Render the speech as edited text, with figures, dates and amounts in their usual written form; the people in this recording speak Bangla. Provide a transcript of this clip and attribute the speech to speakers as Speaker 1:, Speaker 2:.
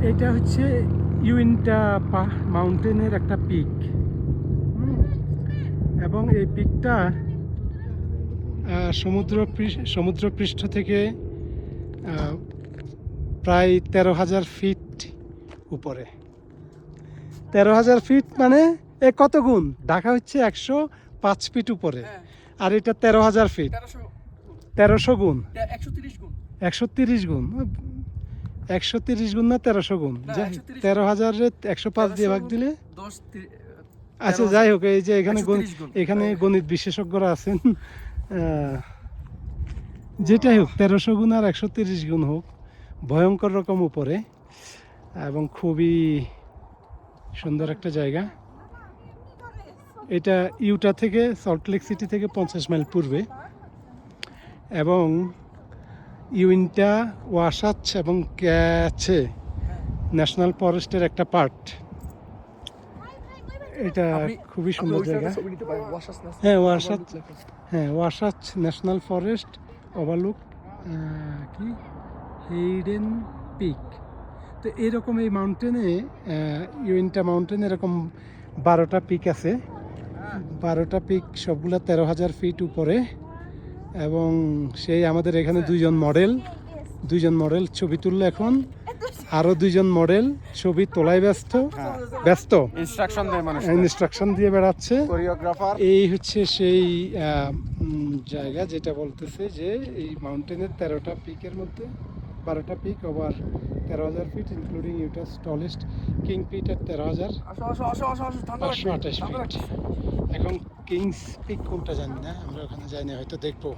Speaker 1: এটা হচ্ছে ইউইন্টা মাউন্টেনের একটা পিক, এবং এই পিকটা সমুদ্রপৃষ্ঠ থেকে প্রায় 13,000 ফিট উপরে। 13,000 ফিট মানে এ কত গুণ? ঢাকা হচ্ছে 105 ফিট উপরে, আর এটা 13,000 ফিট। 1300 গুণ, 130 গুণ, 130 গুণ না 1300 গুণ। 13,000 105 দিয়ে ভাগ দিলে, আচ্ছা যাই হোক, এই যে এখানে গণিত বিশেষজ্ঞরা আছেন, যেটাই হোক 1300 গুণ আর 130 গুণ হোক, ভয়ঙ্কর রকম উপরে, এবং খুবই সুন্দর একটা জায়গা। এটা ইউটা থেকে, সল্টলেক সিটি থেকে 50 মাইল পূর্বে, এবং ইউইন্টা, ওয়াসাচ এবং ক্যাছে ন্যাশনাল ফরেস্টের একটা পার্ট। এটা খুবই সুন্দর জায়গা। ওয়াসাচ ন্যাশনাল ফরেস্ট ওভারলুক কি হেইডেন পিক। তো এরকম এই মাউন্টেনে, ইউইন্টা মাউন্টেনে এরকম 12টা পিক আছে। 12টা পিক সবগুলা 13,000 ফিট উপরে, এবং সেই আমাদের এখানে দুইজন মডেল ছবি তুললো এখন, আরো দুইজন মডেল ছবি তোলায় ব্যস্ত ইনস্ট্রাকশন দিয়ে বেড়াচ্ছে। এই হচ্ছে সেই জায়গা যেটা বলতেছে যে এই মাউন্টেনের 13টা পিকের মধ্যে 12টা peak over 13,000 feet, including Utah's tallest Kings Peak এর 13,528 ফিট। এখন কিংস পিক কোনটা জানি না, আমরা ওখানে যাইনি, হয়তো দেখবো।